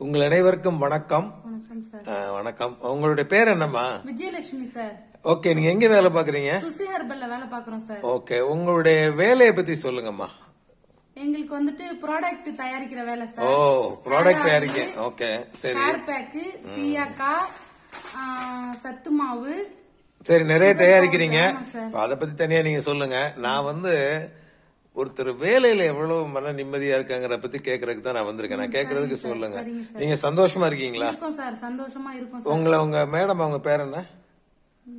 உங்கள் அனைவருக்கும் வணக்கம். வணக்கம் சார். வணக்கம். உங்களுடைய பேர் என்னம்மா? விஜயலட்சுமி சார். ஓகே, நீங்க எங்க வேலை பாக்குறீங்க? சுசி ஹெர்பல்ல வேலை பாக்குறோம் சார். ஓகே, உங்களுடைய வேலையை பத்தி சொல்லுங்கம்மா. எங்களுக்கு வந்துட்டு ப்ராடக்ட் தயாரிக்கிற வேலை சார். ஓ, ப்ராடக்ட் தயாரிக்க. ஓகே, சரி. ஹேர் பேக், சீயாக்கா, சத்து மாவு. சரி, நிறைய தயாரிக்கிறீங்க. அத பத்தி தனியா நீங்க சொல்லுங்க. நான் ஒருத்தர் வேலையில எவ்வளவு மன நிம்மதியா இருக்காங்கற பத்தி கேக்குறதுக்கு தான் நான் வந்திருக்கேன். நான் கேக்குறதுக்கு சொல்லுங்க. நீங்க சந்தோஷமா இருக்கீங்களா? இருக்கோம் சார், சந்தோஷமா இருக்கோம் சார். உங்க மேடம், அவங்க பேர் என்ன?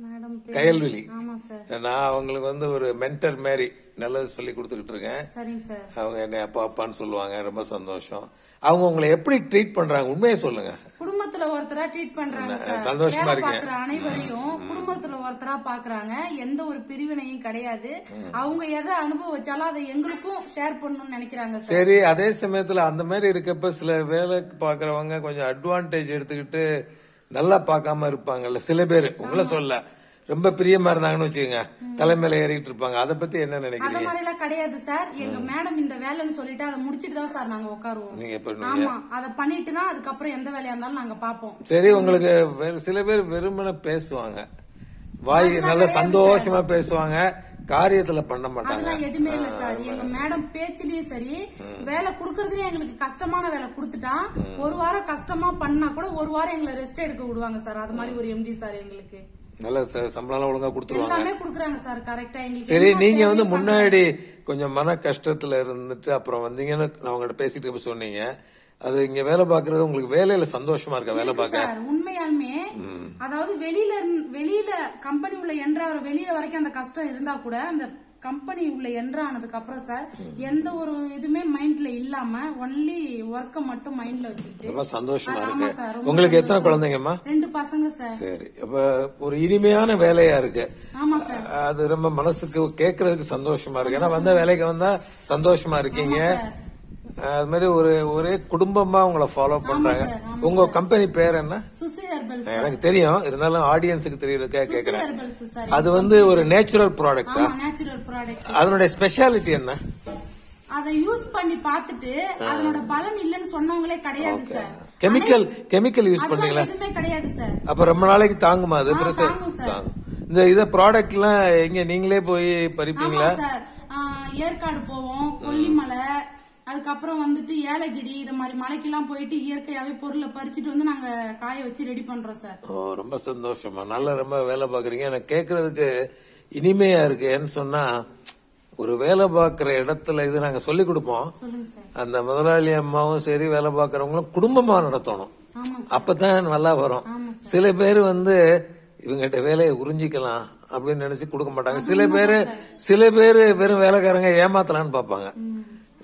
மேடம் கயல்விழி. ஆமா சார். நான் அவங்களுக்கு ஒரு மென்டர் மாதிரி நல்லது சொல்லி கொடுத்துக்கிட்டு இருக்கேன். சரிங்க சார். அவங்க என்ன அப்பா அப்பான்னு சொல்லுவாங்க. ரொம்ப சந்தோஷம். அவங்க உங்களை எப்படி ட்ரீட் பண்றாங்க உண்மையை சொல்லுங்க. குடும்பத்துல ஒருத்தரா ட்ரீட் பண்றாங்க சார். சந்தோஷமா இருக்கு. அனைவரையும் குடும்பத்துல ஒருத்தரா பாக்குறாங்க. எந்த ஒரு பிரிவினையும் கிடையாது. அவங்க எதை அனுபவிச்சாலும் அதை எங்களுக்கும் ஷேர் பண்ணணும்னு நினைக்கிறாங்க சார். சரி, அதே சமயத்துல அந்த மாதிரி இருக்கப்ப சில வேலைக்கு பாக்குறவங்க கொஞ்சம் அட்வான்டேஜ் எடுத்துக்கிட்டு நல்லா பாக்காம இருப்பாங்கல்ல சில பேர். உங்களை சொல்ல ரொம்ப பிரியமா இருந்தாங்கன்னு வச்சுக்கோங்க, தலைமையில ஏறிட்டு இருப்பாங்க. அதை பத்தி என்ன நினைக்கிறீங்க? அந்த மாதிரி எல்லாம் கிடையாது சார். எங்க மேடம் இந்த வேலைன்னு சொல்லிட்டு அதை முடிச்சிட்டு தான் சார் நாங்க உட்காருவோம். நீங்க ஆமா, அதை பண்ணிட்டு தான் அதுக்கப்புறம் எந்த வேலையா இருந்தாலும் நாங்க பாப்போம். சரி, உங்களுக்கு சில பேர் வெறுமனே பேசுவாங்க, வாய் நல்ல சந்தோஷமா பேசுவாங்க, காரியத்துல பண்ண மாட்டாங்க. அதெல்லாம் எதுவுமே இல்ல சார். எங்க மேடம் பேச்சுலயும் சரி, வேலை குடுக்கறதுலயும் எங்களுக்கு கஷ்டமான வேலை குடுத்துட்டா ஒரு வாரம் கஷ்டமா பண்ணா கூட ஒரு வாரம் எங்களை ரெஸ்ட் எடுக்க விடுவாங்க சார். அது மாதிரி ஒரு எம்டி சார் எங்களுக்கு நல்ல சம்பளம் ஒழுங்கா கொடுத்துருவாங்க. எல்லாமே குடுக்குறாங்க சார் கரெக்டா எங்களுக்கு. சரி, நீங்க முன்னாடி கொஞ்சம் மன கஷ்டத்துல இருந்துட்டு அப்புறம் வந்தீங்கன்னு நான் உங்ககிட்ட பேசிட்டு சொன்னீங்க. அது இங்க வேலை பாக்குறது உங்களுக்கு வேலையில சந்தோஷமா இருக்கா? வேலை பாக்க உண்மையாலுமே அதாவது வெளியில கம்பெனி உள்ள என்ட்ராகிற வெளியில வரைக்கும் அந்த கஷ்டம் இருந்தா கூட அந்த கம்பெனி உள்ள என்ட்ரானதுக்கு அப்புறம் சார் எந்த ஒரு இதுமே மைண்ட்ல இல்லாம ஒன்லி ஒர்க்க மட்டும் மைண்ட்ல வச்சுட்டு ரொம்ப சந்தோஷமா இருக்கு. உங்களுக்கு எத்தனை குழந்தைங்கம்மா? 2 பசங்க சார். சரி, அப்ப ஒரு இனிமையான வேலையா இருக்கு. ஆமா சார். அது ரொம்ப மனசுக்கு கேட்கறதுக்கு சந்தோஷமா இருக்கு. ஏன்னா வந்த வேலைக்கு வந்தா சந்தோஷமா இருக்கீங்க. அது மாதிரி ஒரே குடும்பமா உங்களை ஃபாலோ பண்றாங்க. உங்க கம்பெனி பேர் என்ன? சுசி ஹெர்பல்ஸ். எனக்கு தெரியும், இருந்தாலும் ஆடியன்ஸுக்கு தெரியறதுக்காக கேக்குறேன். அது ஒரு நேச்சுரல் ப்ராடக்ட். Natural product. அதனுடைய ஸ்பெஷாலிட்டி என்ன? அதை யூஸ் பண்ணி பார்த்துட்டு அதனோட பலன் இல்லன்னு சொன்னவங்களே கிடையாது சார். கெமிக்கல் யூஸ் பண்ணீங்களா? எதுவுமே கிடையாது சார். அப்ப ரொம்ப நாளைக்கு தாங்குமா அது? இந்த ப்ராடக்ட் எல்லாம் எங்க நீங்களே போய் பறிப்பீங்களா? சார், ஏற்காடு போவோம், கொல்லிமலை, அதுக்கப்புறம் ஏலகிரி, இது மாதிரி மலைக்கெல்லாம் போயிட்டு இயற்கையாவே பொருளை பறிச்சுட்டு நாங்க காய வச்சு ரெடி பண்றோம் சார். ரொம்ப சந்தோஷமா, நல்லா ரொம்ப வேலை பாக்குறீங்க. எனக்கு கேக்குறதுக்கு இனிமையா இருக்கு. ஏன்னு சொன்னா ஒரு வேலை பாக்குற இடத்துல இது நாங்க சொல்லி கொடுப்போம். அந்த முதலாளி அம்மாவும் சரி, வேலை பாக்குறவங்களும் குடும்பமா நடத்தணும். அப்பதான் நல்லா வரும். சில பேர் இவங்கிட்ட வேலையை உறிஞ்சிக்கலாம் அப்படின்னு நினைச்சு கொடுக்க மாட்டாங்க. சில பேரு வெறும் வேலைக்காரங்க ஏமாத்தலான்னு பாப்பாங்க.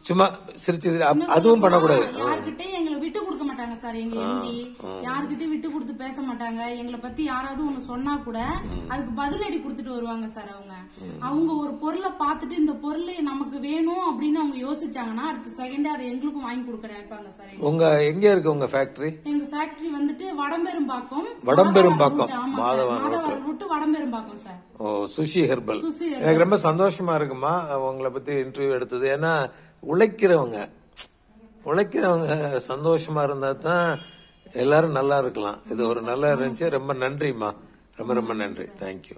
சும்மா சிரிச்சு அதுவும் பண்ணக்கூடாது. யார்கிட்டயும் எங்களை விட்டு கொடுக்க மாட்டாங்க சார். எங்க எம்டி யார்கிட்டயும் விட்டு கொடுத்து பேச மாட்டாங்க. எங்களை பத்தி யாராவது ஒண்ணு சொன்னா கூட அதுக்கு பதிலடி கொடுத்துட்டு வருவாங்க சார். அவங்க ஒரு பொருளை பார்த்துட்டு இந்த பொருள் நமக்கு வேணும் அப்படின்னு அவங்க யோசிச்சாங்கன்னா அடுத்த செகண்டே அதை எங்களுக்கும் வாங்கி கொடுக்க நினைப்பாங்க சார். உங்க எங்க இருக்கு உங்க ஃபேக்டரி? எங்க factory Vadaperumbakkam Madhavaram route Vadaperumbakkam sir. Suchi herbal. எனக்கு ரொம்ப சந்தோஷமா இருக்குமா உங்களை பத்தி இன்டர்வியூ எடுத்தது. ஏன்னா உழைக்கிறவங்க சந்தோஷமா இருந்தா தான் எல்லாரும் நல்லா இருக்கலாம். இது ஒரு நல்லா இருந்துச்சு. ரொம்ப நன்றிமா, ரொம்ப ரொம்ப நன்றி. தேங்க்யூ.